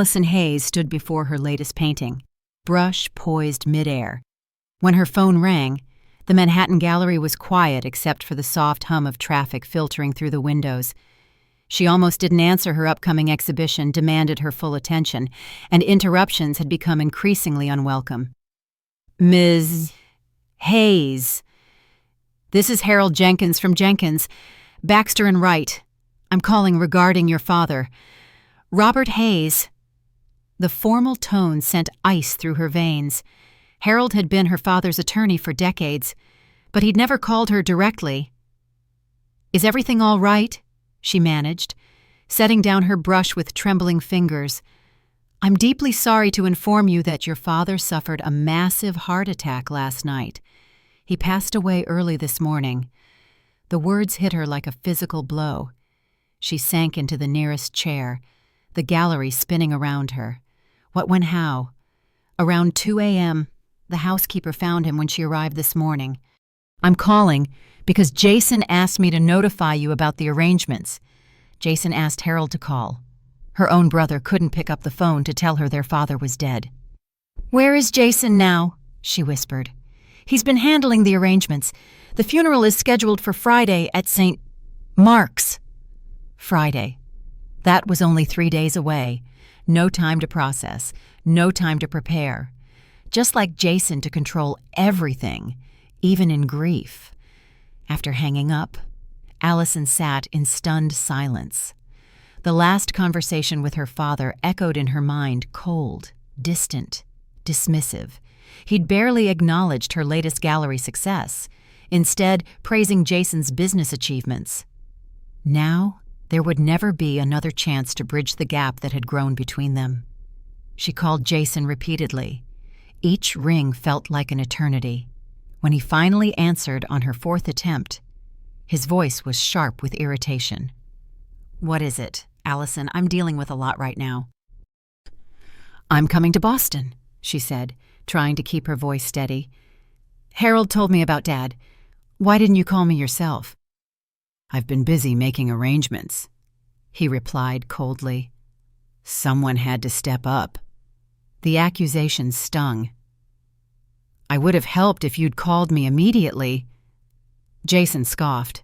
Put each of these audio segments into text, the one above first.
Allison Hayes stood before her latest painting, brush poised midair. When her phone rang, the Manhattan Gallery was quiet except for the soft hum of traffic filtering through the windows. She almost didn't answer her upcoming exhibition demanded her full attention, and interruptions had become increasingly unwelcome. "Ms. Hayes. This is Harold Jenkins from Jenkins. Baxter and Wright. I'm calling regarding your father. Robert Hayes." The formal tone sent ice through her veins. Harold had been her father's attorney for decades, but he'd never called her directly. "Is everything all right?" she managed, setting down her brush with trembling fingers. "I'm deeply sorry to inform you that your father suffered a massive heart attack last night. He passed away early this morning." The words hit her like a physical blow. She sank into the nearest chair, the gallery spinning around her. What went how? Around 2 a.m., the housekeeper found him when she arrived this morning. "I'm calling because Jason asked me to notify you about the arrangements." Jason asked Harold to call. Her own brother couldn't pick up the phone to tell her their father was dead. "Where is Jason now?" she whispered. "He's been handling the arrangements. The funeral is scheduled for Friday at St. Mark's." Friday. That was only 3 days away. No time to process, no time to prepare. Just like Jason to control everything, even in grief. After hanging up, Allison sat in stunned silence. The last conversation with her father echoed in her mind, cold, distant, dismissive. He'd barely acknowledged her latest gallery success, instead praising Jason's business achievements. Now, there would never be another chance to bridge the gap that had grown between them. She called Jason repeatedly. Each ring felt like an eternity. When he finally answered on her 4th attempt, his voice was sharp with irritation. "What is it, Allison? I'm dealing with a lot right now." "I'm coming to Boston," she said, trying to keep her voice steady. "Harold told me about Dad. Why didn't you call me yourself?" "I've been busy making arrangements," he replied coldly. "Someone had to step up." The accusation stung. "I would have helped if you'd called me immediately." Jason scoffed.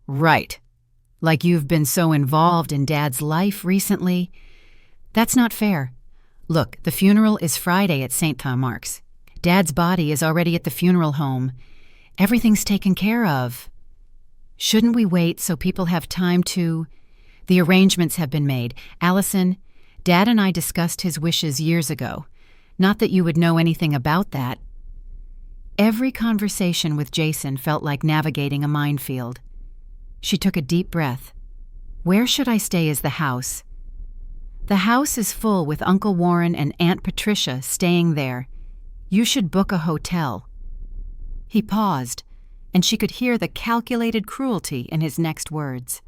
"Right. Like you've been so involved in Dad's life recently." "That's not fair. Look, the funeral is Friday at St. Mark's. Dad's body is already at the funeral home. Everything's taken care of. Shouldn't we wait so people have time to—" "The arrangements have been made. Allison, Dad and I discussed his wishes years ago. Not that you would know anything about that." Every conversation with Jason felt like navigating a minefield. She took a deep breath. "Where should I stay is the house?" "The house is full with Uncle Warren and Aunt Patricia staying there. You should book a hotel." He paused, and she could hear the calculated cruelty in his next words.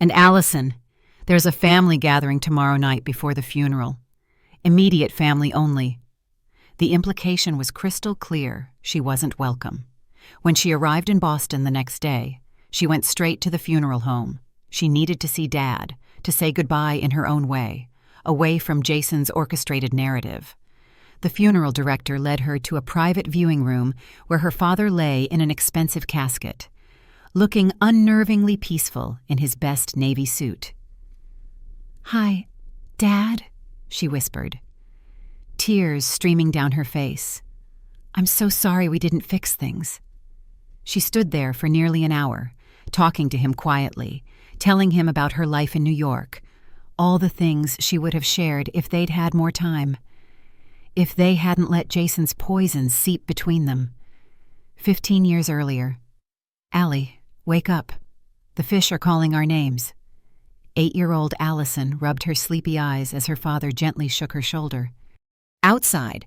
"And Allison, there's a family gathering tomorrow night before the funeral. Immediate family only." The implication was crystal clear. She wasn't welcome. When she arrived in Boston the next day, she went straight to the funeral home. She needed to see Dad, to say goodbye in her own way, away from Jason's orchestrated narrative. The funeral director led her to a private viewing room where her father lay in an expensive casket, looking unnervingly peaceful in his best navy suit. "Hi, Dad," she whispered, tears streaming down her face. "I'm so sorry we didn't fix things." She stood there for nearly an hour, talking to him quietly, telling him about her life in New York, all the things she would have shared if they'd had more time. If they hadn't let Jason's poison seep between them. 15 years earlier. "Allie, wake up. The fish are calling our names." 8-year-old Allison rubbed her sleepy eyes as her father gently shook her shoulder. Outside,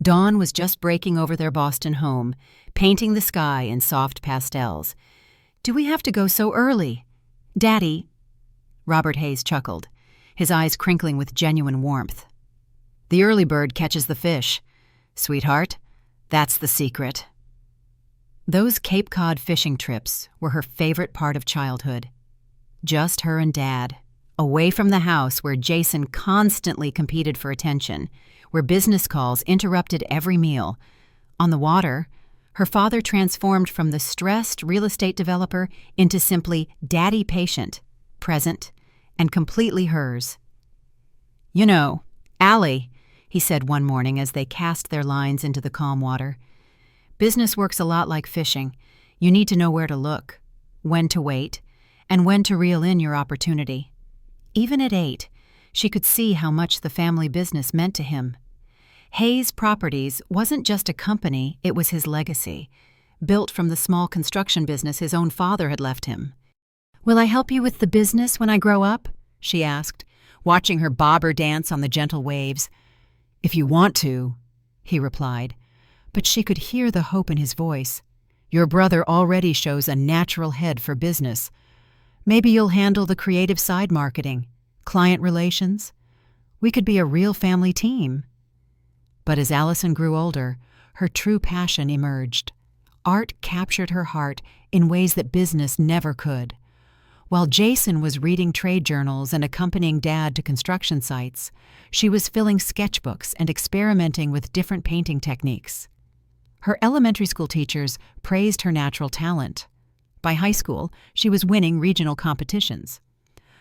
dawn was just breaking over their Boston home, painting the sky in soft pastels. "Do we have to go so early? Daddy?" Robert Hayes chuckled, his eyes crinkling with genuine warmth. "The early bird catches the fish. Sweetheart, that's the secret." Those Cape Cod fishing trips were her favorite part of childhood. Just her and Dad, away from the house where Jason constantly competed for attention, where business calls interrupted every meal. On the water, her father transformed from the stressed real estate developer into simply daddy patient, present, and completely hers. "You know, Allie," he said one morning as they cast their lines into the calm water, "business works a lot like fishing. You need to know where to look, when to wait, and when to reel in your opportunity." Even at 8, she could see how much the family business meant to him. Hayes Properties wasn't just a company, it was his legacy, built from the small construction business his own father had left him. "Will I help you with the business when I grow up?" she asked, watching her bobber dance on the gentle waves. "If you want to," he replied, but she could hear the hope in his voice. "Your brother already shows a natural head for business. Maybe you'll handle the creative side marketing, client relations. We could be a real family team." But as Allison grew older, her true passion emerged. Art captured her heart in ways that business never could. While Jason was reading trade journals and accompanying Dad to construction sites, she was filling sketchbooks and experimenting with different painting techniques. Her elementary school teachers praised her natural talent. By high school, she was winning regional competitions.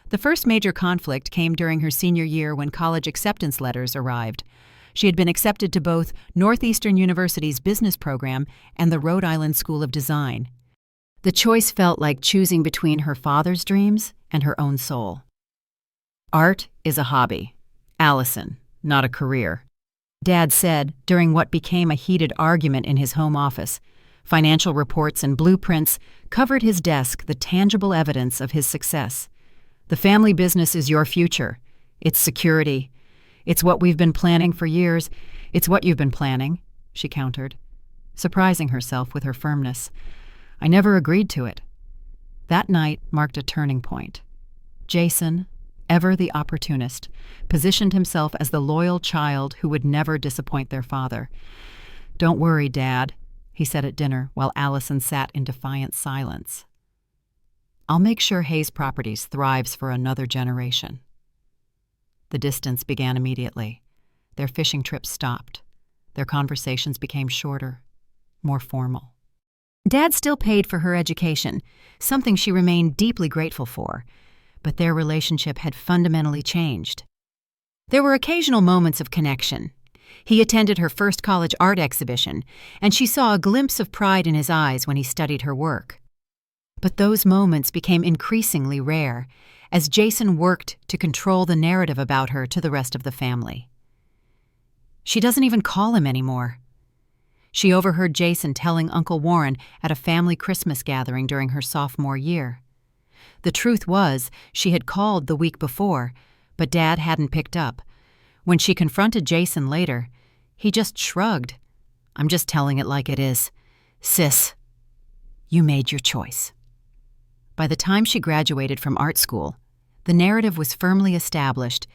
The first major conflict came during her senior year when college acceptance letters arrived. She had been accepted to both Northeastern University's business program and the Rhode Island School of Design. The choice felt like choosing between her father's dreams and her own soul. "Art is a hobby, Allison, not a career," Dad said during what became a heated argument in his home office. Financial reports and blueprints covered his desk, the tangible evidence of his success. "The family business is your future. It's security. It's what we've been planning for years. It's what you've been planning," she countered, surprising herself with her firmness. "I never agreed to it." That night marked a turning point. Jason, ever the opportunist, positioned himself as the loyal child who would never disappoint their father. "Don't worry, Dad," he said at dinner while Allison sat in defiant silence. "I'll make sure Hayes Properties thrives for another generation." The distance began immediately. Their fishing trips stopped. Their conversations became shorter, more formal. Dad still paid for her education, something she remained deeply grateful for, but their relationship had fundamentally changed. There were occasional moments of connection. He attended her first college art exhibition, and she saw a glimpse of pride in his eyes when he studied her work. But those moments became increasingly rare as Jason worked to control the narrative about her to the rest of the family. "She doesn't even call him anymore." She overheard Jason telling Uncle Warren at a family Christmas gathering during her sophomore year. The truth was, she had called the week before, but Dad hadn't picked up. When she confronted Jason later, he just shrugged. "I'm just telling it like it is. Sis, you made your choice." By the time she graduated from art school, the narrative was firmly established.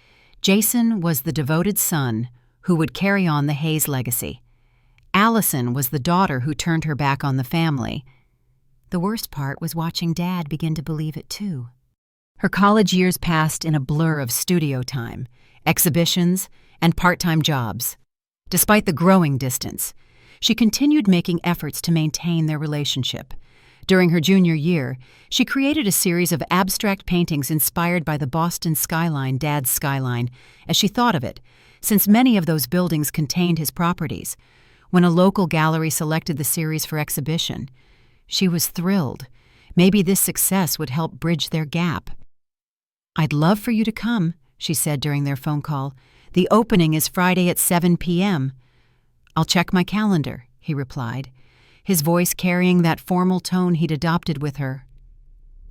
Jason was the devoted son who would carry on the Hayes legacy. Allison was the daughter who turned her back on the family. The worst part was watching Dad begin to believe it too. Her college years passed in a blur of studio time, exhibitions, and part-time jobs. Despite the growing distance, she continued making efforts to maintain their relationship. During her junior year, she created a series of abstract paintings inspired by the Boston skyline, Dad's skyline, as she thought of it, since many of those buildings contained his properties. When a local gallery selected the series for exhibition, she was thrilled. Maybe this success would help bridge their gap. "I'd love for you to come," she said during their phone call. "The opening is Friday at 7 p.m. "I'll check my calendar," he replied, his voice carrying that formal tone he'd adopted with her.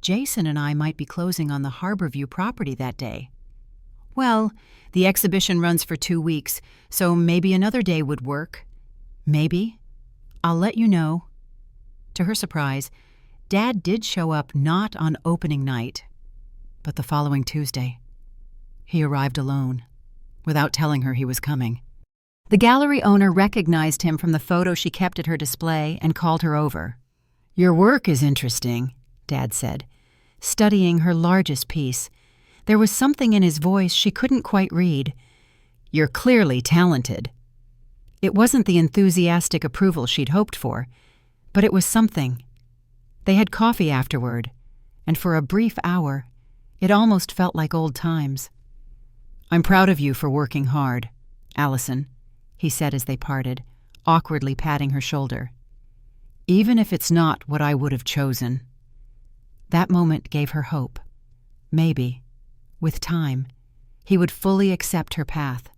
"Jason and I might be closing on the Harborview property that day." "Well, the exhibition runs for 2 weeks, so maybe another day would work." "Maybe. I'll let you know." To her surprise, Dad did show up not on opening night, but the following Tuesday. He arrived alone, without telling her he was coming. The gallery owner recognized him from the photo she kept at her display and called her over. "Your work is interesting," Dad said, studying her largest piece. There was something in his voice she couldn't quite read. "You're clearly talented." It wasn't the enthusiastic approval she'd hoped for, but it was something. They had coffee afterward, and for a brief hour, it almost felt like old times. "I'm proud of you for working hard, Allison," he said as they parted, awkwardly patting her shoulder. "Even if it's not what I would have chosen." That moment gave her hope. Maybe, with time, he would fully accept her path.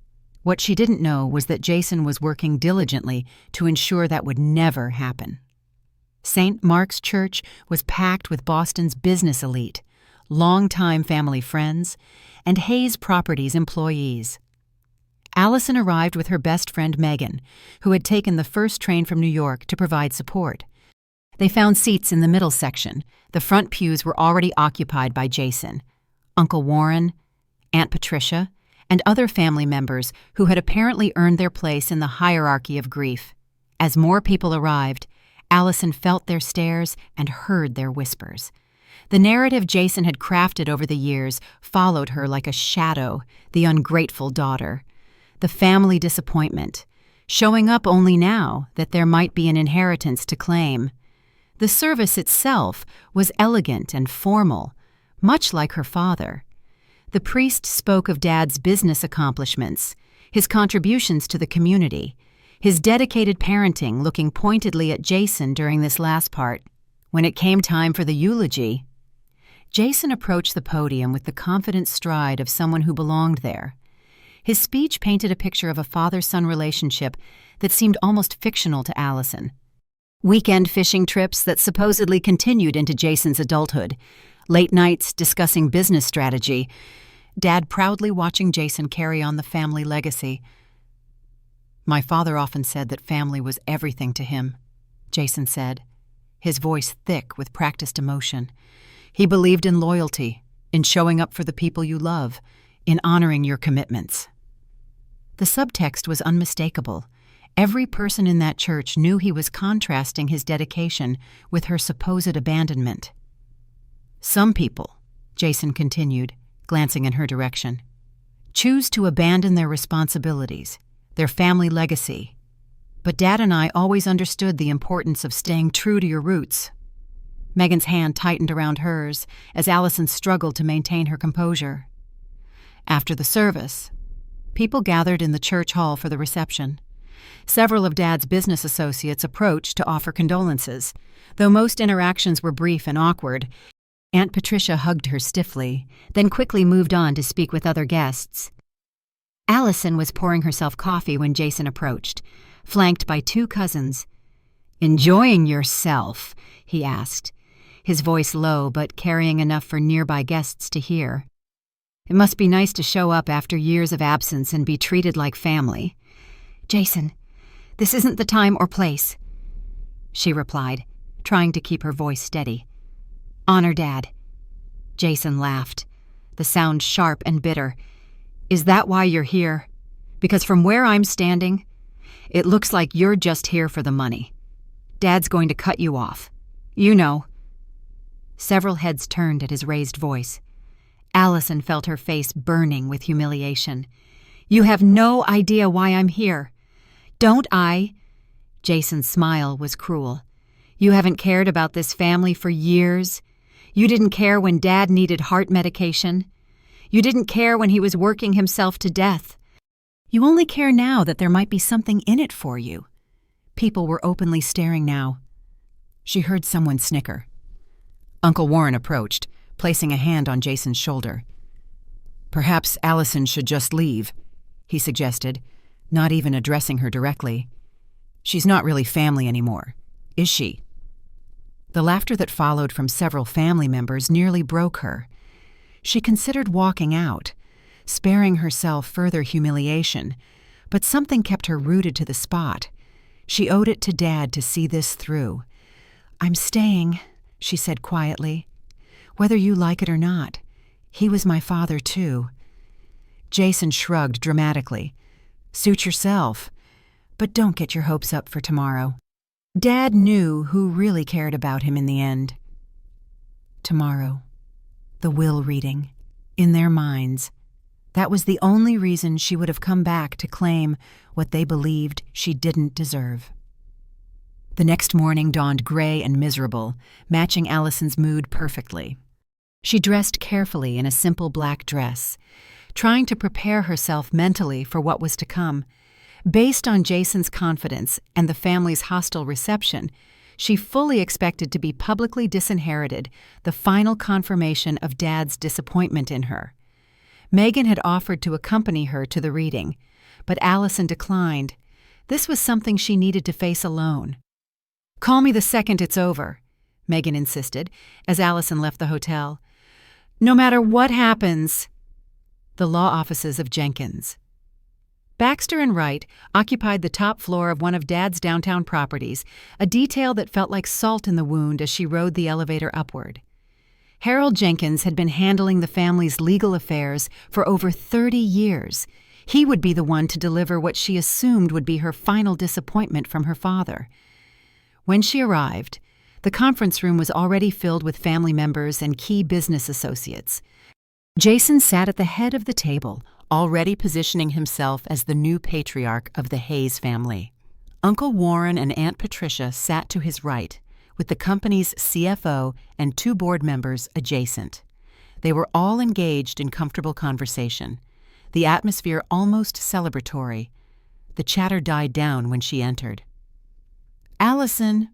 What she didn't know was that Jason was working diligently to ensure that would never happen. St. Mark's Church was packed with Boston's business elite, longtime family friends, and Hayes Properties employees. Allison arrived with her best friend Megan, who had taken the first train from New York to provide support. They found seats in the middle section. The front pews were already occupied by Jason, Uncle Warren, Aunt Patricia, and other family members who had apparently earned their place in the hierarchy of grief. As more people arrived, Allison felt their stares and heard their whispers. The narrative Jason had crafted over the years followed her like a shadow, the ungrateful daughter. The family disappointment, showing up only now that there might be an inheritance to claim. The service itself was elegant and formal, much like her father. The priest spoke of Dad's business accomplishments, his contributions to the community, his dedicated parenting, looking pointedly at Jason during this last part. When it came time for the eulogy, Jason approached the podium with the confident stride of someone who belonged there. His speech painted a picture of a father-son relationship that seemed almost fictional to Allison. Weekend fishing trips that supposedly continued into Jason's adulthood, late nights discussing business strategy, Dad proudly watching Jason carry on the family legacy. "My father often said that family was everything to him," Jason said, his voice thick with practiced emotion. "He believed in loyalty, in showing up for the people you love, in honoring your commitments." The subtext was unmistakable. Every person in that church knew he was contrasting his dedication with her supposed abandonment. "Some people," Jason continued, glancing in her direction, "choose to abandon their responsibilities, their family legacy. But Dad and I always understood the importance of staying true to your roots." Megan's hand tightened around hers as Allison struggled to maintain her composure. After the service, people gathered in the church hall for the reception. Several of Dad's business associates approached to offer condolences. Though most interactions were brief and awkward, Aunt Patricia hugged her stiffly, then quickly moved on to speak with other guests. Allison was pouring herself coffee when Jason approached, flanked by two cousins. "Enjoying yourself?" he asked, his voice low but carrying enough for nearby guests to hear. "It must be nice to show up after years of absence and be treated like family." "Jason, this isn't the time or place," she replied, trying to keep her voice steady. "Honor Dad." Jason laughed, the sound sharp and bitter. "Is that why you're here? Because from where I'm standing, it looks like you're just here for the money. Dad's going to cut you off. You know." Several heads turned at his raised voice. Allison felt her face burning with humiliation. "You have no idea why I'm here." "Don't I?" Jason's smile was cruel. "You haven't cared about this family for years. You didn't care when Dad needed heart medication. You didn't care when he was working himself to death. You only care now that there might be something in it for you." People were openly staring now. She heard someone snicker. Uncle Warren approached, placing a hand on Jason's shoulder. "Perhaps Allison should just leave," he suggested, not even addressing her directly. "She's not really family anymore, is she?" The laughter that followed from several family members nearly broke her. She considered walking out, sparing herself further humiliation, but something kept her rooted to the spot. She owed it to Dad to see this through. "I'm staying," she said quietly. "Whether you like it or not. He was my father, too." Jason shrugged dramatically. "Suit yourself, but don't get your hopes up for tomorrow." Dad knew who really cared about him in the end. Tomorrow. The will reading. In their minds, that was the only reason she would have come back to claim what they believed she didn't deserve. The next morning dawned gray and miserable, matching Allison's mood perfectly. She dressed carefully in a simple black dress, trying to prepare herself mentally for what was to come. Based on Jason's confidence and the family's hostile reception, she fully expected to be publicly disinherited, the final confirmation of Dad's disappointment in her. Megan had offered to accompany her to the reading, but Allison declined. This was something she needed to face alone. "Call me the second it's over," Megan insisted as Allison left the hotel. "No matter what happens." The law offices of Jenkins. Baxter and Wright occupied the top floor of one of Dad's downtown properties, a detail that felt like salt in the wound as she rode the elevator upward. Harold Jenkins had been handling the family's legal affairs for over 30 years. He would be the one to deliver what she assumed would be her final disappointment from her father. When she arrived, the conference room was already filled with family members and key business associates. Jason sat at the head of the table, already positioning himself as the new patriarch of the Hayes family. Uncle Warren and Aunt Patricia sat to his right, with the company's CFO and 2 board members adjacent. They were all engaged in comfortable conversation, the atmosphere almost celebratory. The chatter died down when she entered. "Allison,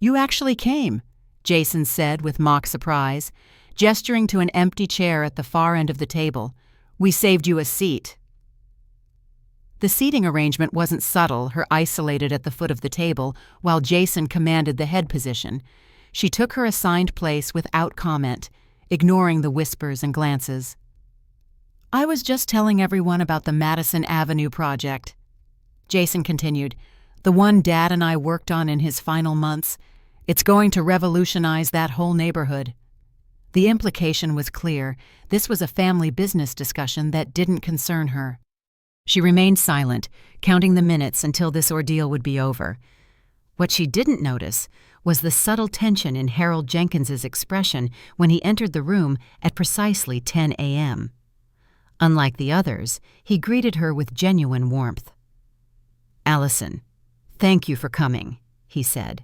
you actually came," Jason said with mock surprise, gesturing to an empty chair at the far end of the table. "We saved you a seat." The seating arrangement wasn't subtle, her isolated at the foot of the table, while Jason commanded the head position. She took her assigned place without comment, ignoring the whispers and glances. "I was just telling everyone about the Madison Avenue project," Jason continued, "the one Dad and I worked on in his final months. It's going to revolutionize that whole neighborhood." The implication was clear. This was a family business discussion that didn't concern her. She remained silent, counting the minutes until this ordeal would be over. What she didn't notice was the subtle tension in Harold Jenkins's expression when he entered the room at precisely 10 a.m. Unlike the others, he greeted her with genuine warmth. "Allison, thank you for coming," he said,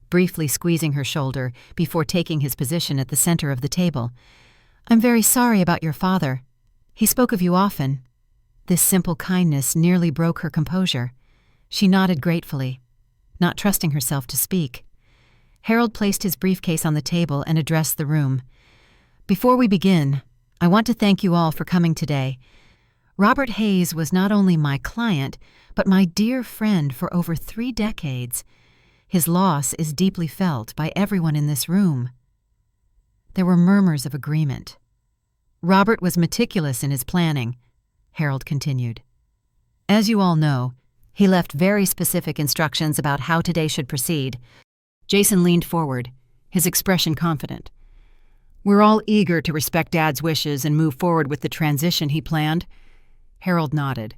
briefly squeezing her shoulder before taking his position at the center of the table. "I'm very sorry about your father. He spoke of you often." This simple kindness nearly broke her composure. She nodded gratefully, not trusting herself to speak. Harold placed his briefcase on the table and addressed the room. "Before we begin, I want to thank you all for coming today. Robert Hayes was not only my client, but my dear friend for over 3 decades. His loss is deeply felt by everyone in this room." There were murmurs of agreement. "Robert was meticulous in his planning," Harold continued. "As you all know, he left very specific instructions about how today should proceed." Jason leaned forward, his expression confident. "We're all eager to respect Dad's wishes and move forward with the transition he planned." Harold nodded,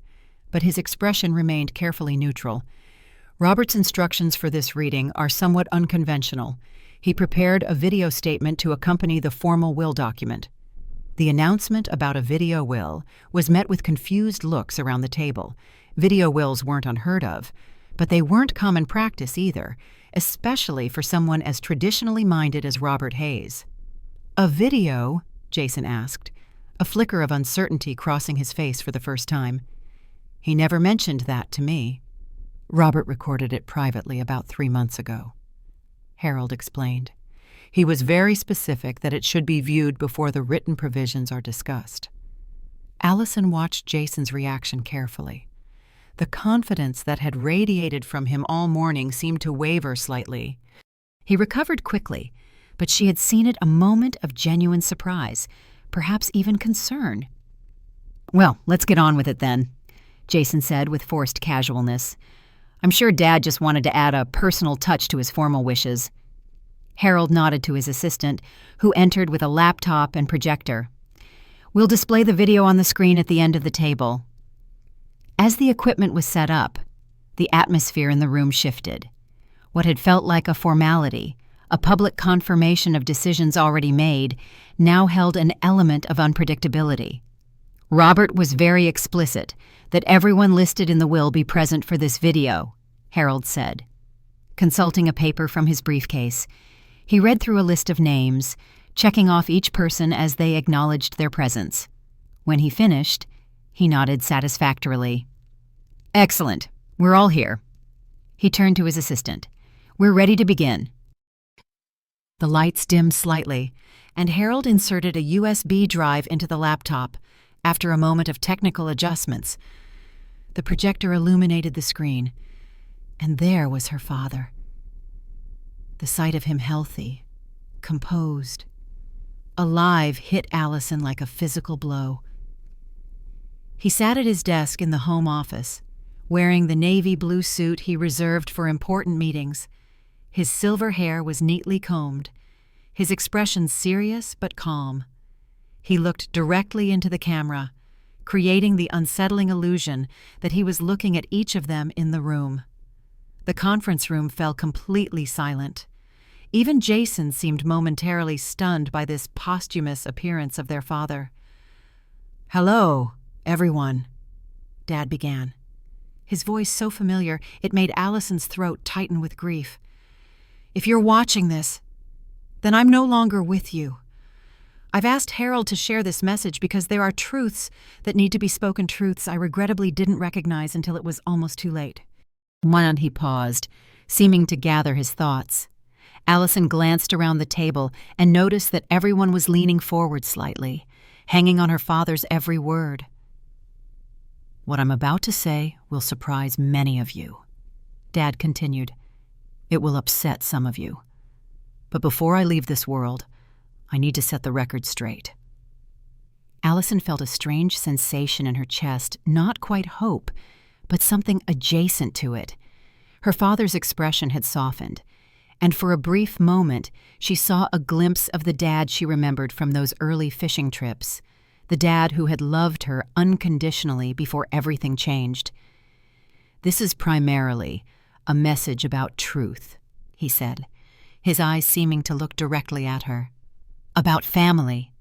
but his expression remained carefully neutral. "Robert's instructions for this reading are somewhat unconventional. He prepared a video statement to accompany the formal will document." The announcement about a video will was met with confused looks around the table. Video wills weren't unheard of, but they weren't common practice either, especially for someone as traditionally minded as Robert Hayes. "A video?" Jason asked, a flicker of uncertainty crossing his face for the first time. "He never mentioned that to me. Robert recorded it privately about 3 months ago," Harold explained. "He was very specific that it should be viewed before the written provisions are discussed." Allison watched Jason's reaction carefully. The confidence that had radiated from him all morning seemed to waver slightly. He recovered quickly, but she had seen it a moment of genuine surprise, perhaps even concern. "Well, let's get on with it then," Jason said with forced casualness. "I'm sure Dad just wanted to add a personal touch to his formal wishes." Harold nodded to his assistant, who entered with a laptop and projector. "We'll display the video on the screen at the end of the table." As the equipment was set up, the atmosphere in the room shifted. What had felt like a formality, a public confirmation of decisions already made, now held an element of unpredictability. Robert was very explicit that everyone listed in the will be present for this video, Harold said. Consulting a paper from his briefcase, he read through a list of names, checking off each person as they acknowledged their presence. When he finished, he nodded satisfactorily. "Excellent. We're all here." He turned to his assistant. "We're ready to begin." The lights dimmed slightly, and Harold inserted a USB drive into the laptop. After a moment of technical adjustments, the projector illuminated the screen, and there was her father. The sight of him healthy, composed, alive hit Allison like a physical blow. He sat at his desk in the home office, wearing the navy blue suit he reserved for important meetings. His silver hair was neatly combed, his expression serious but calm. He looked directly into the camera, creating the unsettling illusion that he was looking at each of them in the room. The conference room fell completely silent. Even Jason seemed momentarily stunned by this posthumous appearance of their father. "Hello, everyone," Dad began. His voice so familiar it made Allison's throat tighten with grief. "If you're watching this, then I'm no longer with you. I've asked Harold to share this message because there are truths that need to be spoken, truths I regrettably didn't recognize until it was almost too late." When he paused, seeming to gather his thoughts, Allison glanced around the table and noticed that everyone was leaning forward slightly, hanging on her father's every word. "What I'm about to say will surprise many of you," Dad continued. "It will upset some of you. But before I leave this world, I need to set the record straight." Allison felt a strange sensation in her chest, not quite hope, but something adjacent to it. Her father's expression had softened, and for a brief moment she saw a glimpse of the dad she remembered from those early fishing trips, the dad who had loved her unconditionally before everything changed. "This is primarily a message about truth," he said, his eyes seeming to look directly at her. "About family,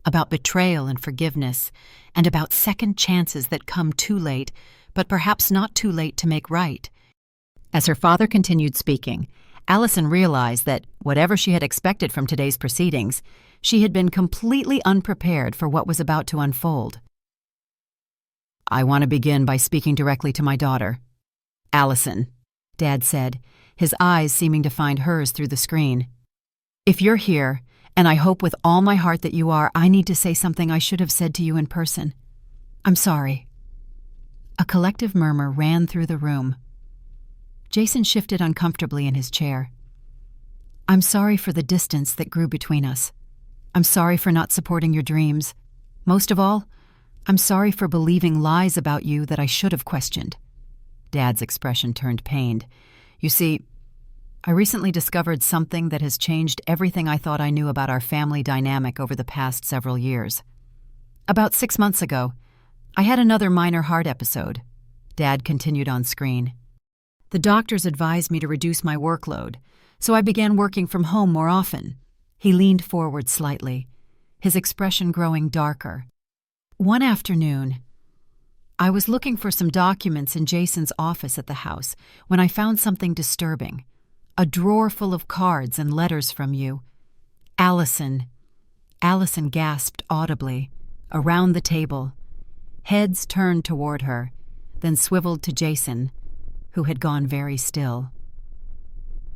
about betrayal and forgiveness, and about second chances that come too late, but perhaps not too late to make right." As her father continued speaking, Allison realized that, whatever she had expected from today's proceedings, she had been completely unprepared for what was about to unfold. "I want to begin by speaking directly to my daughter, Allison," Dad said, his eyes seeming to find hers through the screen. "If you're here, and I hope with all my heart that you are, I need to say something I should have said to you in person. I'm sorry." A collective murmur ran through the room. Jason shifted uncomfortably in his chair. "I'm sorry for the distance that grew between us. I'm sorry for not supporting your dreams. Most of all, I'm sorry for believing lies about you that I should have questioned." Dad's expression turned pained. "You see, I recently discovered something that has changed everything I thought I knew about our family dynamic over the past several years. About 6 months ago, I had another minor heart episode," Dad continued on screen. "The doctors advised me to reduce my workload, so I began working from home more often." He leaned forward slightly, his expression growing darker. "One afternoon, I was looking for some documents in Jason's office at the house when I found something disturbing. A drawer full of cards and letters from you. Allison." Allison gasped audibly, around the table. Heads turned toward her, then swiveled to Jason, who had gone very still.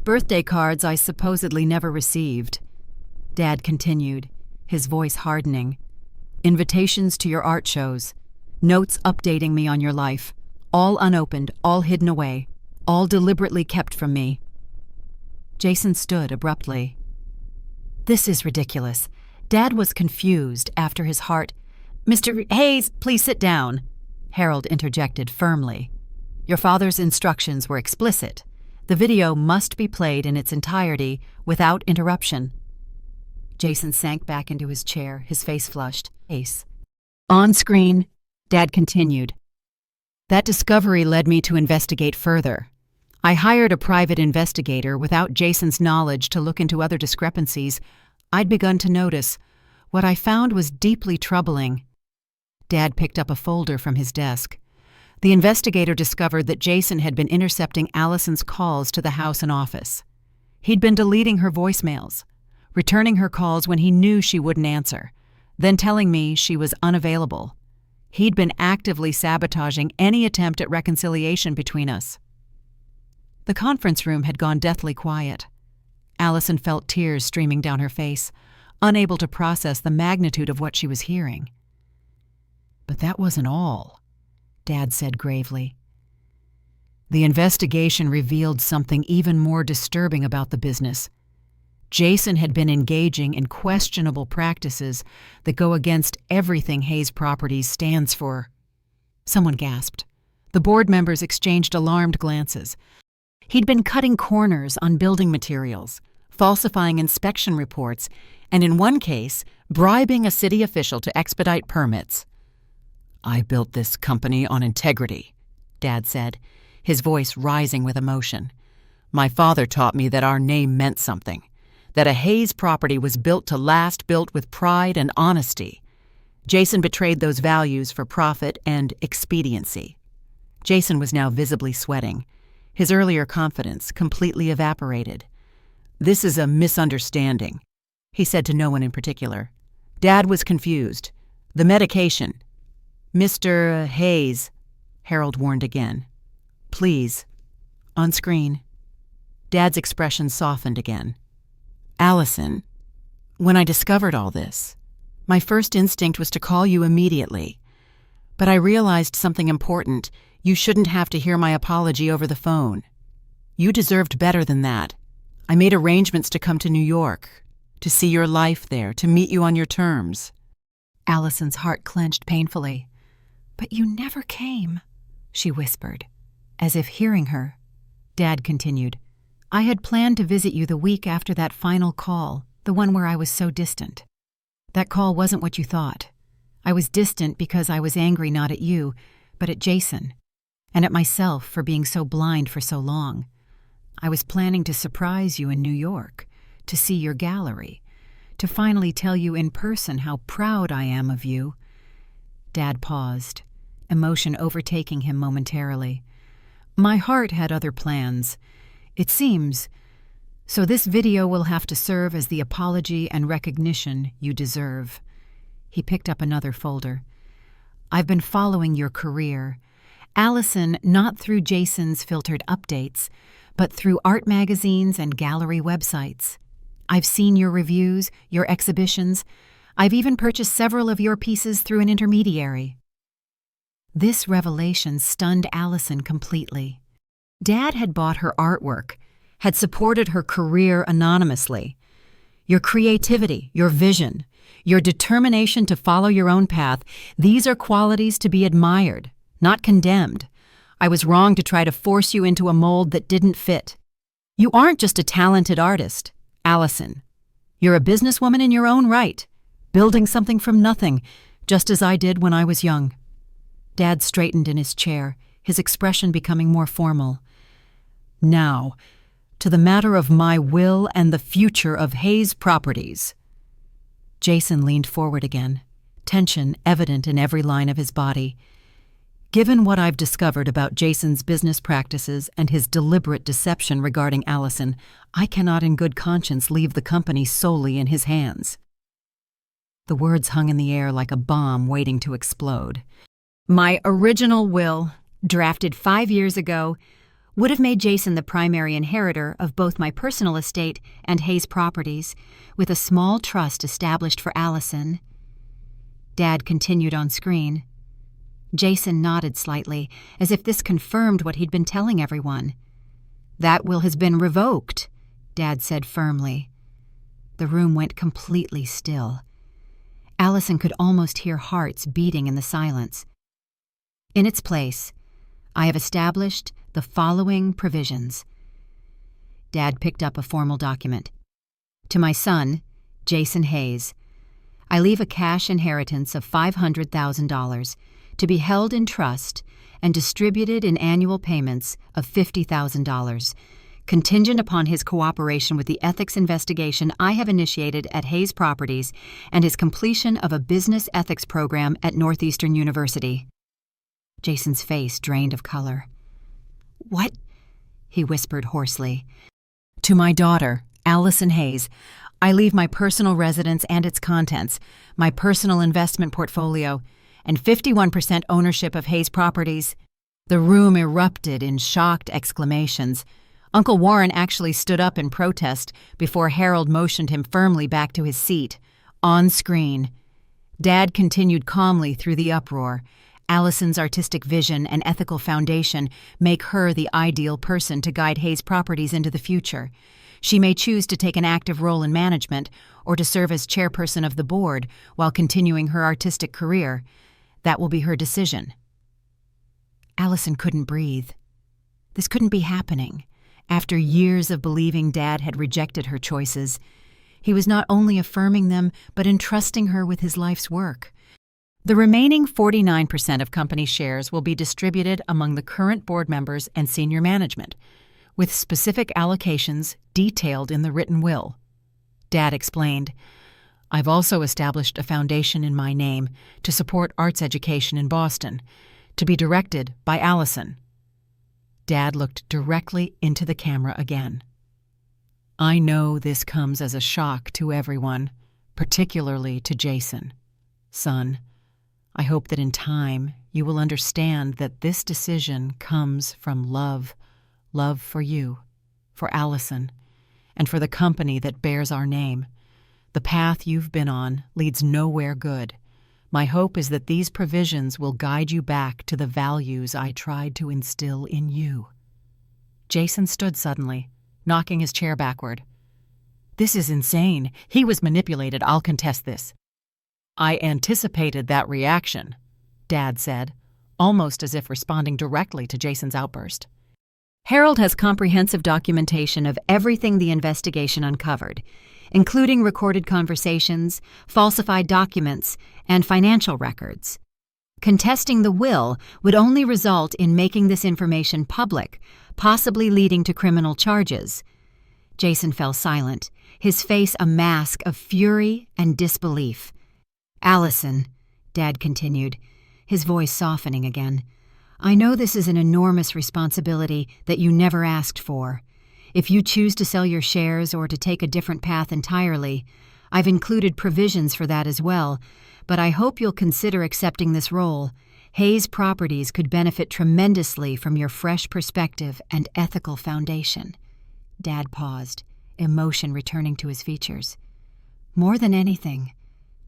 "Birthday cards I supposedly never received," Dad continued, his voice hardening. "Invitations to your art shows, notes updating me on your life, all unopened, all hidden away, all deliberately kept from me." Jason stood abruptly. "This is ridiculous." Dad was confused after his heart. "Mr. Hayes, please sit down," Harold interjected firmly. "Your father's instructions were explicit. The video must be played in its entirety without interruption." Jason sank back into his chair, his face flushed. "On screen," Dad continued. "That discovery led me to investigate further. I hired a private investigator without Jason's knowledge to look into other discrepancies I'd begun to notice. What I found was deeply troubling. Dad picked up a folder from his desk. The investigator discovered that Jason had been intercepting Allison's calls to the house and office. He'd been deleting her voicemails, returning her calls when he knew she wouldn't answer, then telling me she was unavailable. He'd been actively sabotaging any attempt at reconciliation between us. The conference room had gone deathly quiet. Allison felt tears streaming down her face, unable to process the magnitude of what she was hearing. "But that wasn't all," Dad said gravely. "The investigation revealed something even more disturbing about the business. Jason had been engaging in questionable practices that go against everything Hayes Properties stands for." Someone gasped. The board members exchanged alarmed glances. He'd been cutting corners on building materials, falsifying inspection reports, and in one case, bribing a city official to expedite permits. "I built this company on integrity," Dad said, his voice rising with emotion. "My father taught me that our name meant something, that a Hayes property was built to last, built with pride and honesty. Jason betrayed those values for profit and expediency." Jason was now visibly sweating. His earlier confidence completely evaporated. "This is a misunderstanding," he said to no one in particular. Dad was confused. "The medication." "Mr. Hayes," Harold warned again. "Please, on screen." Dad's expression softened again. "Allison, when I discovered all this, my first instinct was to call you immediately. But I realized something important. You shouldn't have to hear my apology over the phone. You deserved better than that. I made arrangements to come to New York, to see your life there, to meet you on your terms." Allison's heart clenched painfully. "But you never came," she whispered, as if hearing her. Dad continued, "I had planned to visit you the week after that final call, the one where I was so distant. That call wasn't what you thought. I was distant because I was angry not at you, but at Jason, and at myself for being so blind for so long. I was planning to surprise you in New York, to see your gallery, to finally tell you in person how proud I am of you." Dad paused, emotion overtaking him momentarily. "My heart had other plans, it seems, so this video will have to serve as the apology and recognition you deserve." He picked up another folder. "I've been following your career, Allison, not through Jason's filtered updates, but through art magazines and gallery websites. I've seen your reviews, your exhibitions. I've even purchased several of your pieces through an intermediary." This revelation stunned Allison completely. Dad had bought her artwork, had supported her career anonymously. Your creativity, your vision, your determination to follow your own path, these are qualities to be admired, not condemned. I was wrong to try to force you into a mold that didn't fit. You aren't just a talented artist, Allison. You're a businesswoman in your own right, building something from nothing, just as I did when I was young. Dad straightened in his chair, his expression becoming more formal. "Now, to the matter of my will and the future of Hayes Properties." Jason leaned forward again, tension evident in every line of his body. "Given what I've discovered about Jason's business practices and his deliberate deception regarding Allison, I cannot in good conscience leave the company solely in his hands." The words hung in the air like a bomb waiting to explode. "My original will, drafted 5 years ago, would have made Jason the primary inheritor of both my personal estate and Hayes Properties, with a small trust established for Allison." Dad continued on screen. Jason nodded slightly, as if this confirmed what he'd been telling everyone. "That will has been revoked," Dad said firmly. The room went completely still. Allison could almost hear hearts beating in the silence. "In its place, I have established the following provisions." Dad picked up a formal document. "To my son, Jason Hayes, I leave a cash inheritance of $500,000 to be held in trust and distributed in annual payments of $50,000, contingent upon his cooperation with the ethics investigation I have initiated at Hayes Properties and his completion of a business ethics program at Northeastern University. Jason's face drained of color. "What?" he whispered hoarsely. "To my daughter, Allison Hayes, I leave my personal residence and its contents, my personal investment portfolio, and 51% ownership of Hayes Properties." The room erupted in shocked exclamations. Uncle Warren actually stood up in protest before Harold motioned him firmly back to his seat, on screen. Dad continued calmly through the uproar. Allison's artistic vision and ethical foundation make her the ideal person to guide Hayes Properties into the future. She may choose to take an active role in management or to serve as chairperson of the board while continuing her artistic career. That will be her decision. Allison couldn't breathe. This couldn't be happening. After years of believing Dad had rejected her choices, he was not only affirming them, but entrusting her with his life's work. The remaining 49% of company shares will be distributed among the current board members and senior management, with specific allocations detailed in the written will. Dad explained, "I've also established a foundation in my name to support arts education in Boston, to be directed by Allison." Dad looked directly into the camera again. "I know this comes as a shock to everyone, particularly to Jason. Son, I hope that in time you will understand that this decision comes from love for you, for Allison, and for the company that bears our name. The path you've been on leads nowhere good. My hope is that these provisions will guide you back to the values I tried to instill in you." Jason stood suddenly, knocking his chair backward. "This is insane. He was manipulated. I'll contest this." "I anticipated that reaction," Dad said, almost as if responding directly to Jason's outburst. "Harold has comprehensive documentation of everything the investigation uncovered, including recorded conversations, falsified documents, and financial records. Contesting the will would only result in making this information public, possibly leading to criminal charges." Jason fell silent, his face a mask of fury and disbelief. "Allison," Dad continued, his voice softening again, "I know this is an enormous responsibility that you never asked for. If you choose to sell your shares or to take a different path entirely, I've included provisions for that as well, but I hope you'll consider accepting this role. Hayes Properties could benefit tremendously from your fresh perspective and ethical foundation." Dad paused, emotion returning to his features. "More than anything,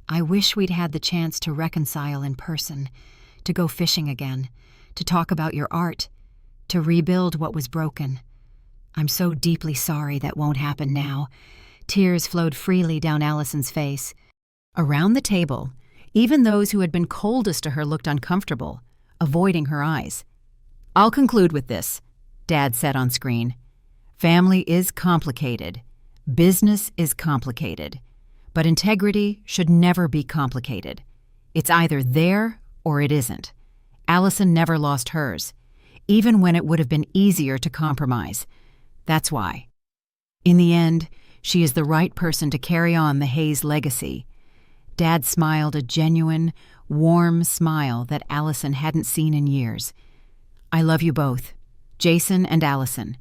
I wish we'd had the chance to reconcile in person, to go fishing again, to talk about your art, to rebuild what was broken. I'm so deeply sorry that won't happen now." Tears flowed freely down Allison's face. Around the table, even those who had been coldest to her looked uncomfortable, avoiding her eyes. "I'll conclude with this," Dad said on screen. "Family is complicated. Business is complicated. But integrity should never be complicated. It's either there or it isn't. Allison never lost hers, even when it would have been easier to compromise. That's why. In the end, she is the right person to carry on the Hayes legacy." Dad smiled a genuine, warm smile that Allison hadn't seen in years. "I love you both, Jason and Allison.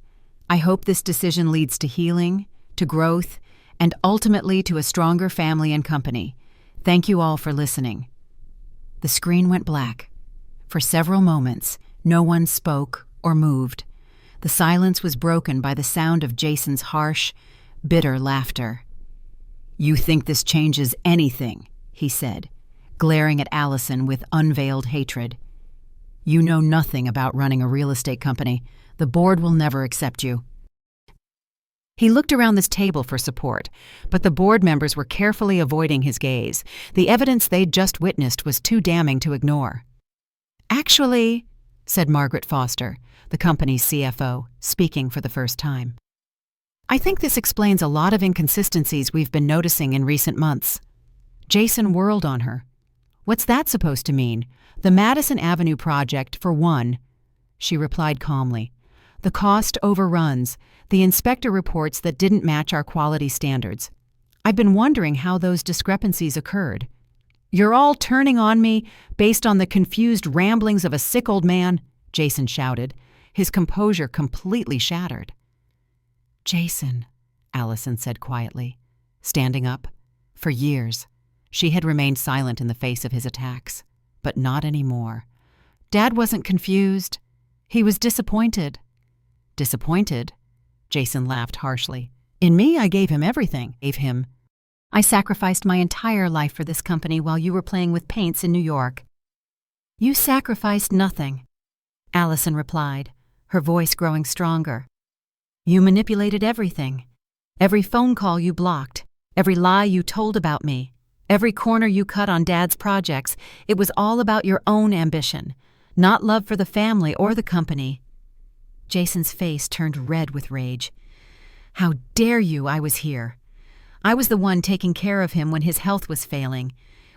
I hope this decision leads to healing, to growth, and ultimately to a stronger family and company. Thank you all for listening." The screen went black. For several moments, no one spoke or moved. The silence was broken by the sound of Jason's harsh, bitter laughter. "You think this changes anything," he said, glaring at Allison with unveiled hatred. "You know nothing about running a real estate company. The board will never accept you." He looked around this table for support, but the board members were carefully avoiding his gaze. The evidence they'd just witnessed was too damning to ignore. "Actually," said Margaret Foster, the company's CFO, speaking for the first time, "I think this explains a lot of inconsistencies we've been noticing in recent months." Jason whirled on her. What's that supposed to mean? The Madison Avenue project, for one. She replied calmly. The cost overruns. The inspector reports that didn't match our quality standards. I've been wondering how those discrepancies occurred. You're all turning on me based on the confused ramblings of a sick old man, Jason shouted, his composure completely shattered. Jason, Allison said quietly, standing up. For years, she had remained silent in the face of his attacks, but not anymore. Dad wasn't confused. He was disappointed. Disappointed? Jason laughed harshly. In me, I gave him everything. I sacrificed my entire life for this company while you were playing with paints in New York. You sacrificed nothing, Allison replied, her voice growing stronger. You manipulated everything. Every phone call you blocked, every lie you told about me, every corner you cut on Dad's projects, it was all about your own ambition, not love for the family or the company. Jason's face turned red with rage. How dare you? I was here. I was the one taking care of him when his health was failing.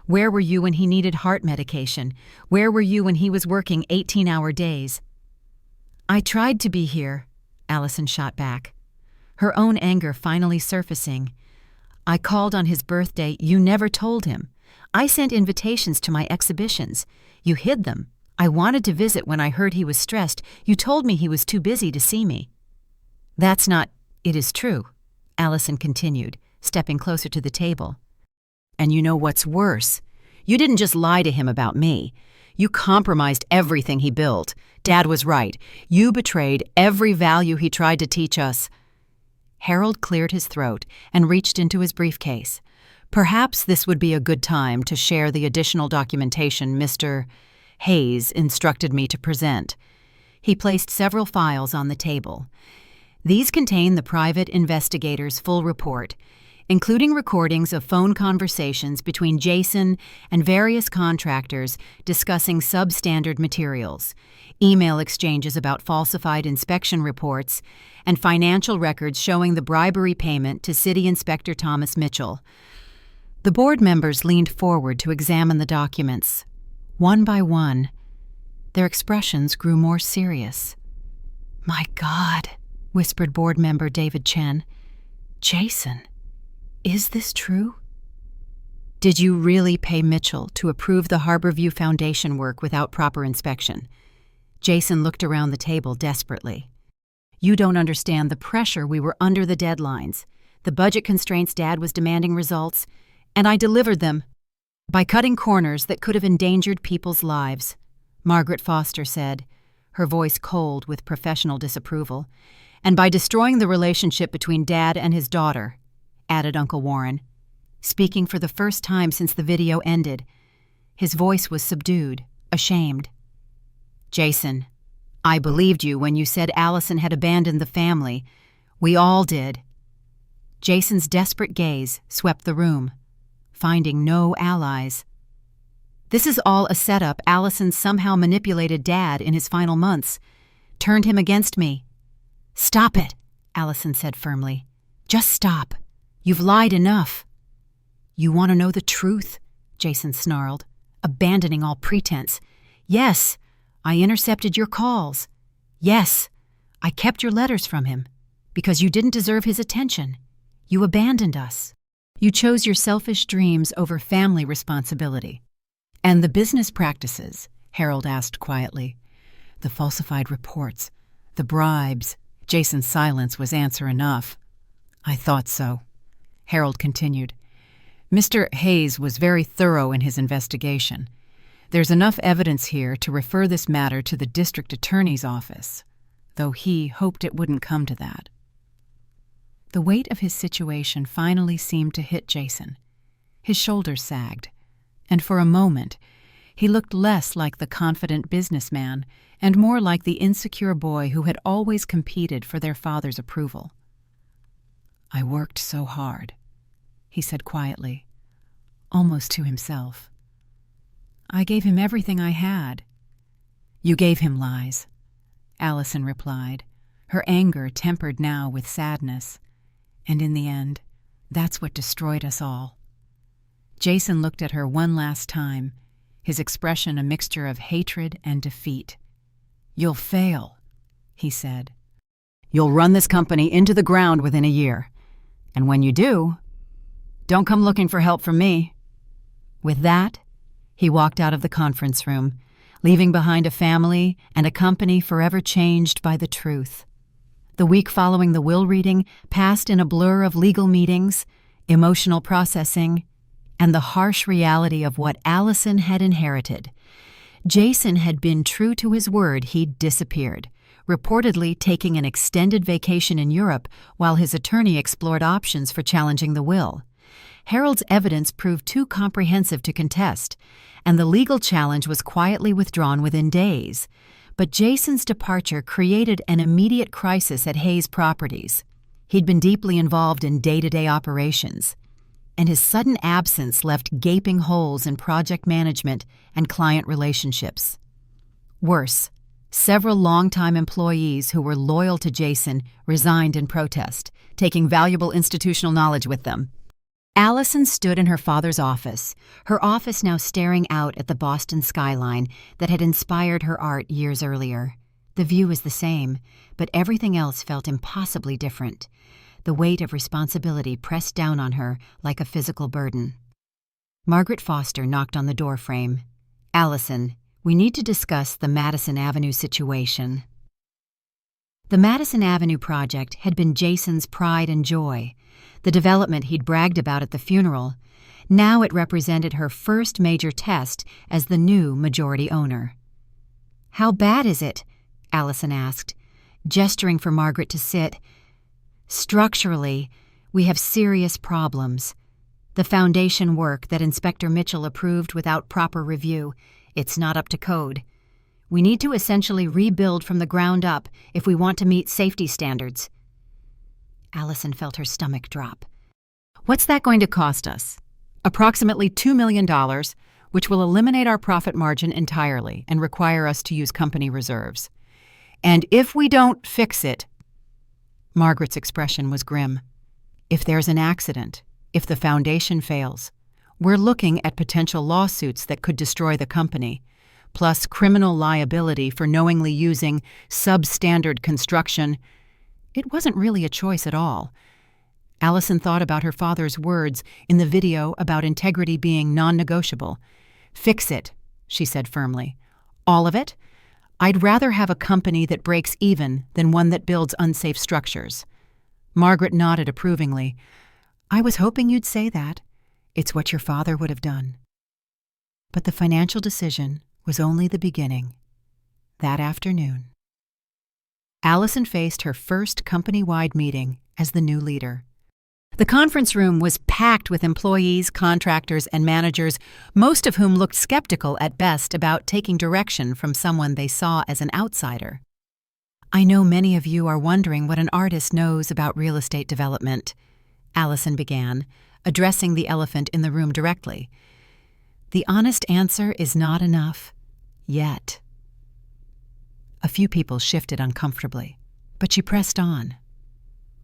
Where were you when he needed heart medication? Where were you when he was working 18-hour days? I tried to be here, Allison shot back, her own anger finally surfacing. I called on his birthday. You never told him. I sent invitations to my exhibitions. You hid them. I wanted to visit when I heard he was stressed. You told me he was too busy to see me. That's not, it is true, Allison continued, stepping closer to the table. And you know what's worse? You didn't just lie to him about me. You compromised everything he built. Dad was right. You betrayed every value he tried to teach us. Harold cleared his throat and reached into his briefcase. Perhaps this would be a good time to share the additional documentation Mr. Hayes instructed me to present. He placed several files on the table. These contain the private investigator's full report, including recordings of phone conversations between Jason and various contractors discussing substandard materials, email exchanges about falsified inspection reports, and financial records showing the bribery payment to City Inspector Thomas Mitchell. The board members leaned forward to examine the documents. One by one, their expressions grew more serious. My God, whispered board member David Chen. Jason, is this true? Did you really pay Mitchell to approve the Harborview Foundation work without proper inspection? Jason looked around the table desperately. You don't understand the pressure we were under, the deadlines, the budget constraints. Dad was demanding results, and I delivered them. By cutting corners that could have endangered people's lives, Margaret Foster said, her voice cold with professional disapproval, and by destroying the relationship between Dad and his daughter, added Uncle Warren, speaking for the first time since the video ended. His voice was subdued, ashamed. Jason, I believed you when you said Allison had abandoned the family. We all did. Jason's desperate gaze swept the room, finding no allies. This is all a setup. Allison somehow manipulated Dad in his final months, turned him against me. Stop it, Allison said firmly. Just stop. You've lied enough. You want to know the truth? Jason snarled, abandoning all pretense. Yes, I intercepted your calls. Yes, I kept your letters from him because you didn't deserve his attention. You abandoned us. You chose your selfish dreams over family responsibility. And the business practices, Harold asked quietly. The falsified reports, the bribes. Jason's silence was answer enough. I thought so, Harold continued. Mr. Hayes was very thorough in his investigation. There's enough evidence here to refer this matter to the district attorney's office, though he hoped it wouldn't come to that. The weight of his situation finally seemed to hit Jason. His shoulders sagged, and for a moment, he looked less like the confident businessman and more like the insecure boy who had always competed for their father's approval. I worked so hard, he said quietly, almost to himself. I gave him everything I had. You gave him lies, Allison replied, her anger tempered now with sadness. And in the end, that's what destroyed us all. Jason looked at her one last time, his expression a mixture of hatred and defeat. "You'll fail," he said. "You'll run this company into the ground within a year. And when you do, don't come looking for help from me." With that, he walked out of the conference room, leaving behind a family and a company forever changed by the truth. The week following the will reading passed in a blur of legal meetings, emotional processing, and the harsh reality of what Allison had inherited. Jason had been true to his word. He'd disappeared, reportedly taking an extended vacation in Europe while his attorney explored options for challenging the will. Harold's evidence proved too comprehensive to contest, and the legal challenge was quietly withdrawn within days. But Jason's departure created an immediate crisis at Hayes Properties. He'd been deeply involved in day-to-day operations, and his sudden absence left gaping holes in project management and client relationships. Worse, several longtime employees who were loyal to Jason resigned in protest, taking valuable institutional knowledge with them. Allison stood in her father's office, her office now staring out at the Boston skyline that had inspired her art years earlier. The view was the same, but everything else felt impossibly different. The weight of responsibility pressed down on her like a physical burden. Margaret Foster knocked on the doorframe. "Allison, we need to discuss the Madison Avenue situation." The Madison Avenue project had been Jason's pride and joy, the development he'd bragged about at the funeral. Now it represented her first major test as the new majority owner. "How bad is it?" Allison asked, gesturing for Margaret to sit. "Structurally, we have serious problems. The foundation work that Inspector Mitchell approved without proper review, it's not up to code. We need to essentially rebuild from the ground up if we want to meet safety standards." Allison felt her stomach drop. "What's that going to cost us?" "Approximately $2 million, which will eliminate our profit margin entirely and require us to use company reserves. And if we don't fix it—" Margaret's expression was grim. "If there's an accident, if the foundation fails, we're looking at potential lawsuits that could destroy the company, plus criminal liability for knowingly using substandard construction." It wasn't really a choice at all. Allison thought about her father's words in the video about integrity being non-negotiable. "Fix it," she said firmly. "All of it? I'd rather have a company that breaks even than one that builds unsafe structures." Margaret nodded approvingly. "I was hoping you'd say that. It's what your father would have done." But the financial decision was only the beginning. That afternoon, Allison faced her first company-wide meeting as the new leader. The conference room was packed with employees, contractors, and managers, most of whom looked skeptical at best about taking direction from someone they saw as an outsider. "I know many of you are wondering what an artist knows about real estate development," Allison began, addressing the elephant in the room directly. "The honest answer is not enough. Yet." A few people shifted uncomfortably, but she pressed on.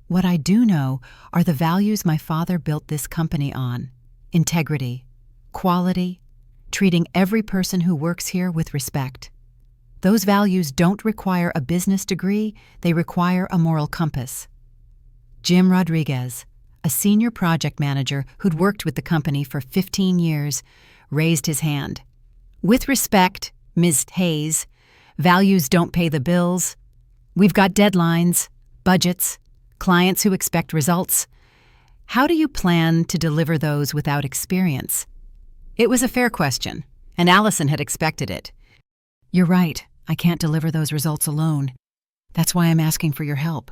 "What I do know are the values my father built this company on: integrity, quality, treating every person who works here with respect. Those values don't require a business degree, they require a moral compass." Jim Rodriguez, a senior project manager who'd worked with the company for 15 years, raised his hand. "With respect, Ms. Hayes, values don't pay the bills. We've got deadlines, budgets, clients who expect results. How do you plan to deliver those without experience?" It was a fair question, and Allison had expected it. "You're right, I can't deliver those results alone. That's why I'm asking for your help.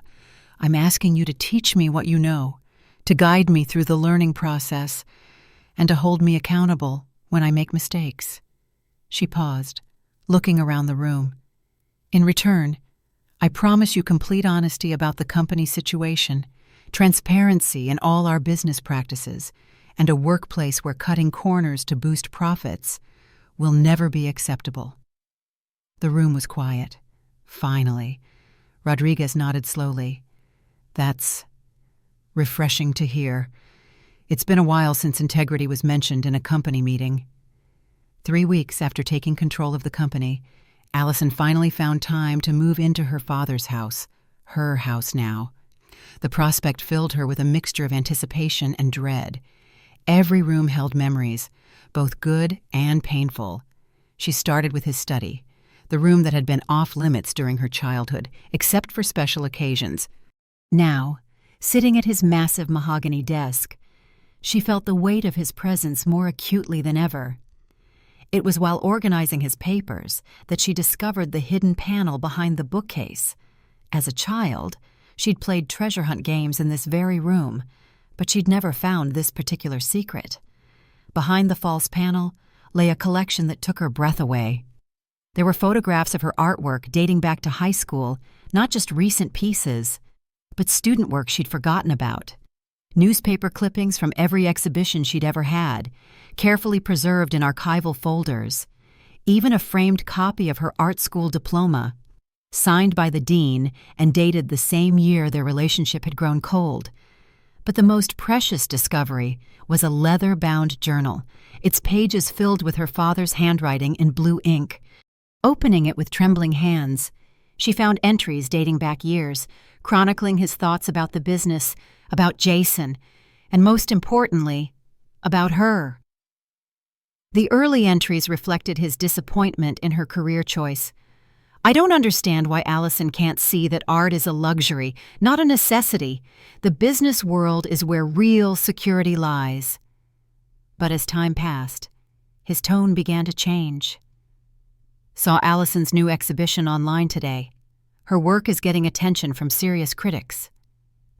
I'm asking you to teach me what you know, to guide me through the learning process, and to hold me accountable when I make mistakes." She paused, looking around the room. "In return, I promise you complete honesty about the company's situation, transparency in all our business practices, and a workplace where cutting corners to boost profits will never be acceptable." The room was quiet. Finally, Rodriguez nodded slowly. "That's refreshing to hear. It's been a while since integrity was mentioned in a company meeting." 3 weeks after taking control of the company, Allison finally found time to move into her father's house, her house now. The prospect filled her with a mixture of anticipation and dread. Every room held memories, both good and painful. She started with his study, the room that had been off limits during her childhood, except for special occasions. Now, sitting at his massive mahogany desk, she felt the weight of his presence more acutely than ever. It was while organizing his papers that she discovered the hidden panel behind the bookcase. As a child, she'd played treasure hunt games in this very room, but she'd never found this particular secret. Behind the false panel lay a collection that took her breath away. There were photographs of her artwork dating back to high school, not just recent pieces, but student work she'd forgotten about. Newspaper clippings from every exhibition she'd ever had, carefully preserved in archival folders. Even a framed copy of her art school diploma, signed by the dean and dated the same year their relationship had grown cold. But the most precious discovery was a leather-bound journal, its pages filled with her father's handwriting in blue ink. Opening it with trembling hands, she found entries dating back years, chronicling his thoughts about the business, about Jason, and most importantly, about her. The early entries reflected his disappointment in her career choice. "I don't understand why Allison can't see that art is a luxury, not a necessity. The business world is where real security lies." But as time passed, his tone began to change. Saw Allison's new exhibition online today. Her work is getting attention from serious critics.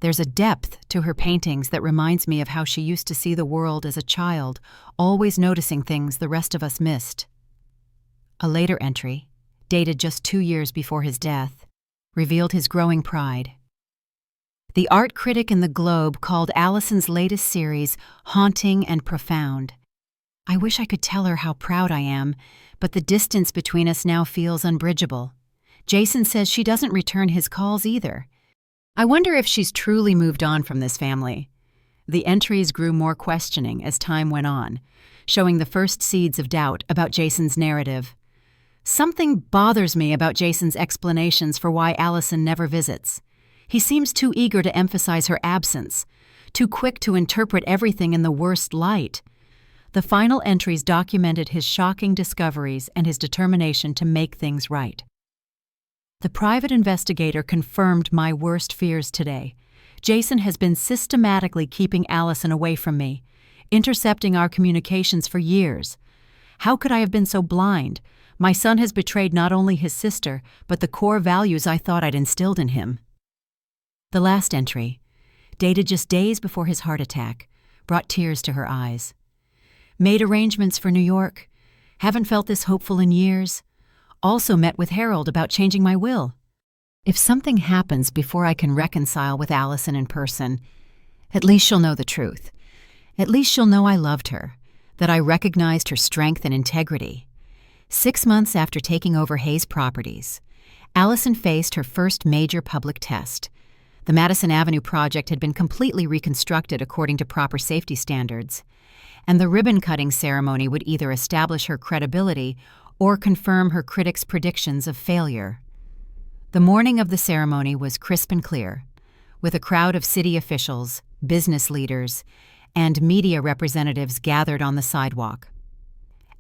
There's a depth to her paintings that reminds me of how she used to see the world as a child, always noticing things the rest of us missed. A later entry, dated just 2 years before his death, revealed his growing pride. The art critic in the Globe called Allison's latest series haunting and profound. "I wish I could tell her how proud I am, but the distance between us now feels unbridgeable. Jason says she doesn't return his calls either. I wonder if she's truly moved on from this family." The entries grew more questioning as time went on, showing the first seeds of doubt about Jason's narrative. "Something bothers me about Jason's explanations for why Allison never visits. He seems too eager to emphasize her absence, too quick to interpret everything in the worst light." The final entries documented his shocking discoveries and his determination to make things right. "The private investigator confirmed my worst fears today. Jason has been systematically keeping Allison away from me, intercepting our communications for years. How could I have been so blind? My son has betrayed not only his sister, but the core values I thought I'd instilled in him." The last entry, dated just days before his heart attack, brought tears to her eyes. "Made arrangements for New York. Haven't felt this hopeful in years. Also met with Harold about changing my will. If something happens before I can reconcile with Allison in person, at least she'll know the truth. At least she'll know I loved her, that I recognized her strength and integrity." 6 months after taking over Hayes Properties, Allison faced her first major public test. The Madison Avenue project had been completely reconstructed according to proper safety standards, and the ribbon-cutting ceremony would either establish her credibility or confirm her critics' predictions of failure. The morning of the ceremony was crisp and clear, with a crowd of city officials, business leaders, and media representatives gathered on the sidewalk.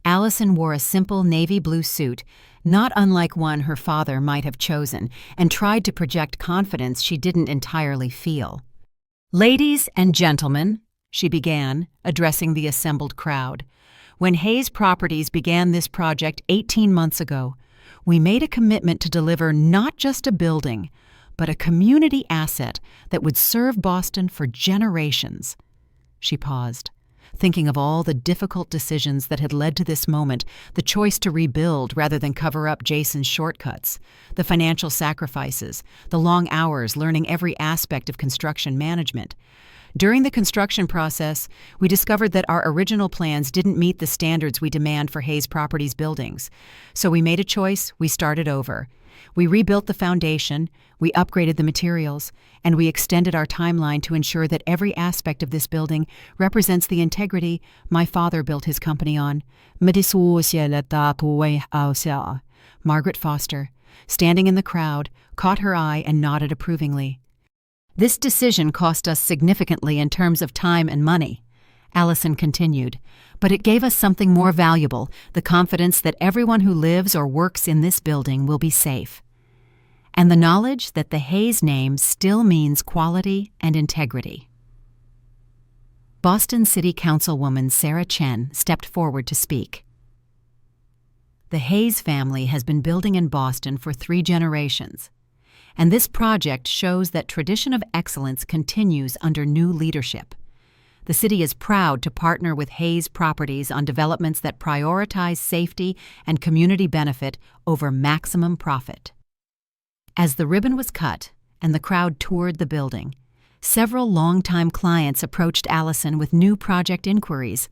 Allison wore a simple navy blue suit, not unlike one her father might have chosen, and tried to project confidence she didn't entirely feel. "Ladies and gentlemen," she began, addressing the assembled crowd, "when Hayes Properties began this project 18 months ago, we made a commitment to deliver not just a building, but a community asset that would serve Boston for generations." She paused, thinking of all the difficult decisions that had led to this moment, the choice to rebuild rather than cover up Jason's shortcuts, the financial sacrifices, the long hours learning every aspect of construction management. During the construction process, we discovered that our original plans didn't meet the standards we demand for Hayes Properties buildings. So we made a choice, we started over. We rebuilt the foundation, we upgraded the materials, and we extended our timeline to ensure that every aspect of this building represents the integrity my father built his company on. Margaret Foster, standing in the crowd, caught her eye and nodded approvingly. This decision cost us significantly in terms of time and money, Allison continued, but it gave us something more valuable, the confidence that everyone who lives or works in this building will be safe. And the knowledge that the Hayes name still means quality and integrity. Boston City Councilwoman Sarah Chen stepped forward to speak. The Hayes family has been building in Boston for 3 generations, and this project shows that tradition of excellence continues under new leadership. The city is proud to partner with Hayes Properties on developments that prioritize safety and community benefit over maximum profit. As the ribbon was cut and the crowd toured the building, several longtime clients approached Allison with new project inquiries.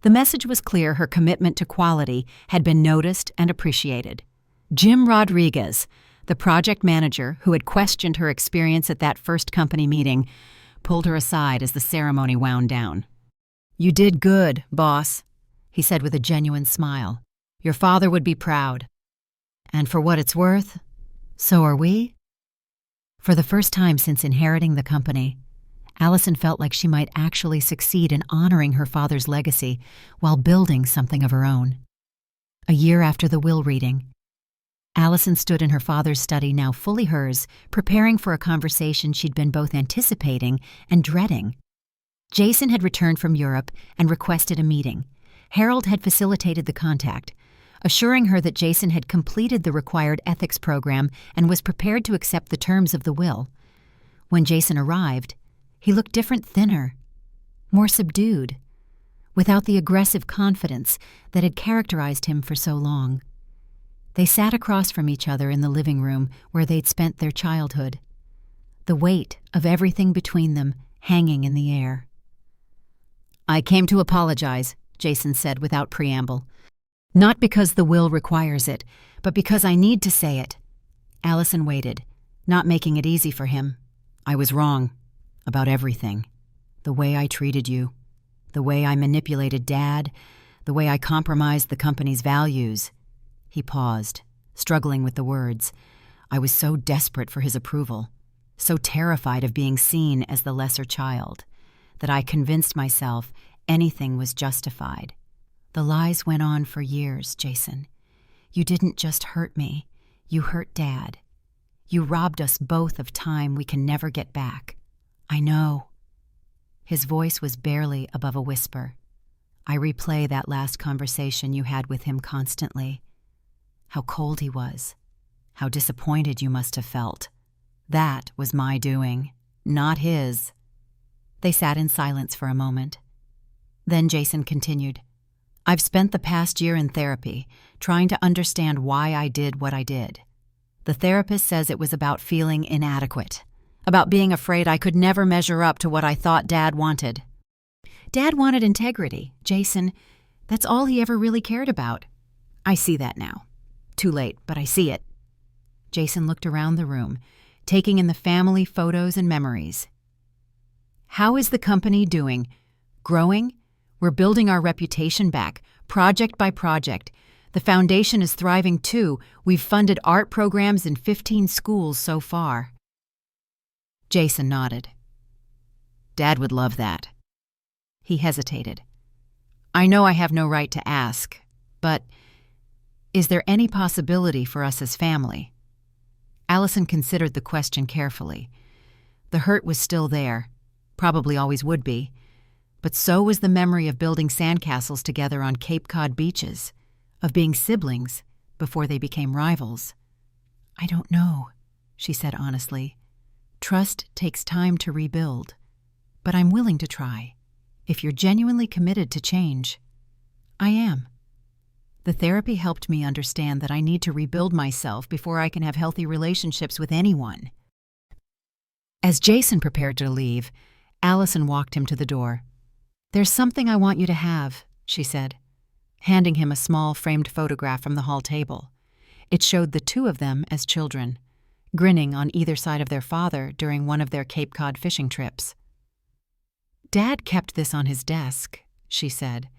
The message was clear: her commitment to quality had been noticed and appreciated. Jim Rodriguez, the project manager who had questioned her experience at that first company meeting, pulled her aside as the ceremony wound down. "You did good, boss," he said with a genuine smile. "Your father would be proud. And for what it's worth, so are we." For the first time since inheriting the company, Allison felt like she might actually succeed in honoring her father's legacy while building something of her own. A year after the will reading, Allison stood in her father's study, now fully hers, preparing for a conversation she'd been both anticipating and dreading. Jason had returned from Europe and requested a meeting. Harold had facilitated the contact, assuring her that Jason had completed the required ethics program and was prepared to accept the terms of the will. When Jason arrived, he looked different, thinner, more subdued, without the aggressive confidence that had characterized him for so long. They sat across from each other in the living room where they'd spent their childhood, the weight of everything between them hanging in the air. "I came to apologize," Jason said without preamble. "Not because the will requires it, but because I need to say it." Allison waited, not making it easy for him. "I was wrong about everything. The way I treated you, the way I manipulated Dad, the way I compromised the company's values." He paused, struggling with the words. "I was so desperate for his approval, so terrified of being seen as the lesser child, that I convinced myself anything was justified. The lies went on for years, Jason. You didn't just hurt me, you hurt Dad. You robbed us both of time we can never get back. I know." His voice was barely above a whisper. "I replay that last conversation you had with him constantly. How cold he was. How disappointed you must have felt. That was my doing, not his." They sat in silence for a moment. Then Jason continued, "I've spent the past year in therapy, trying to understand why I did what I did. The therapist says it was about feeling inadequate, about being afraid I could never measure up to what I thought Dad wanted. Dad wanted integrity, Jason. That's all he ever really cared about. I see that now. Too late, but I see it." Jason looked around the room, taking in the family photos and memories. "How is the company doing? Growing? We're building our reputation back, project by project. The foundation is thriving too. We've funded art programs in 15 schools so far." Jason nodded. "Dad would love that." He hesitated. "I know I have no right to ask, but is there any possibility for us as family?" Allison considered the question carefully. The hurt was still there, probably always would be, but so was the memory of building sandcastles together on Cape Cod beaches, of being siblings before they became rivals. "I don't know," she said honestly. "Trust takes time to rebuild, but I'm willing to try. If you're genuinely committed to change." "I am. The therapy helped me understand that I need to rebuild myself before I can have healthy relationships with anyone." As Jason prepared to leave, Allison walked him to the door. "There's something I want you to have," she said, handing him a small framed photograph from the hall table. It showed the two of them as children, grinning on either side of their father during one of their Cape Cod fishing trips. "Dad kept this on his desk," she said.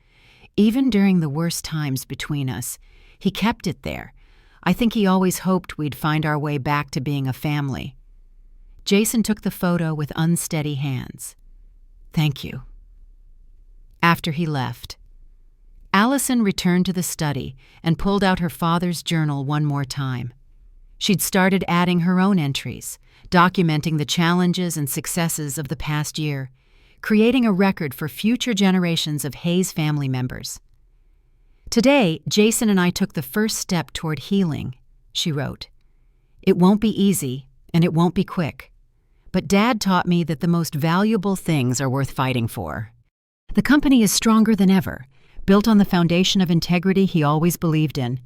"Even during the worst times between us, he kept it there. I think he always hoped we'd find our way back to being a family." Jason took the photo with unsteady hands. "Thank you." After he left, Allison returned to the study and pulled out her father's journal one more time. She'd started adding her own entries, documenting the challenges and successes of the past year, creating a record for future generations of Hayes family members. "Today, Jason and I took the first step toward healing," she wrote. "It won't be easy, and it won't be quick. But Dad taught me that the most valuable things are worth fighting for. The company is stronger than ever, built on the foundation of integrity he always believed in,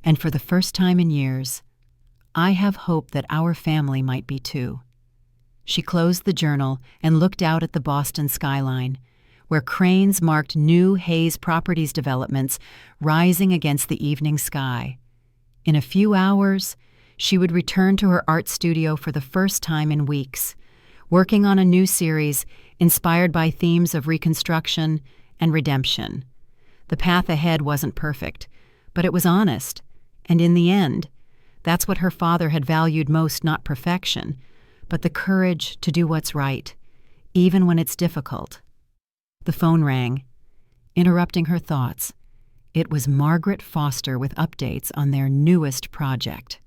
and for the first time in years, I have hope that our family might be too." She closed the journal and looked out at the Boston skyline, where cranes marked new Hayes Properties developments rising against the evening sky. In a few hours, she would return to her art studio for the first time in weeks, working on a new series inspired by themes of reconstruction and redemption. The path ahead wasn't perfect, but it was honest, and in the end, that's what her father had valued most, not perfection, but the courage to do what's right, even when it's difficult. The phone rang, interrupting her thoughts. It was Margaret Foster with updates on their newest project.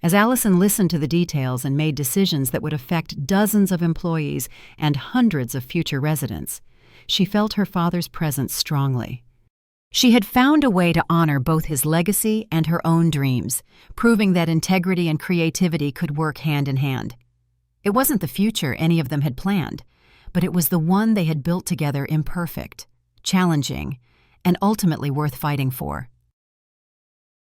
As Allison listened to the details and made decisions that would affect dozens of employees and hundreds of future residents, she felt her father's presence strongly. She had found a way to honor both his legacy and her own dreams, proving that integrity and creativity could work hand in hand. It wasn't the future any of them had planned, but it was the one they had built together, imperfect, challenging, and ultimately worth fighting for.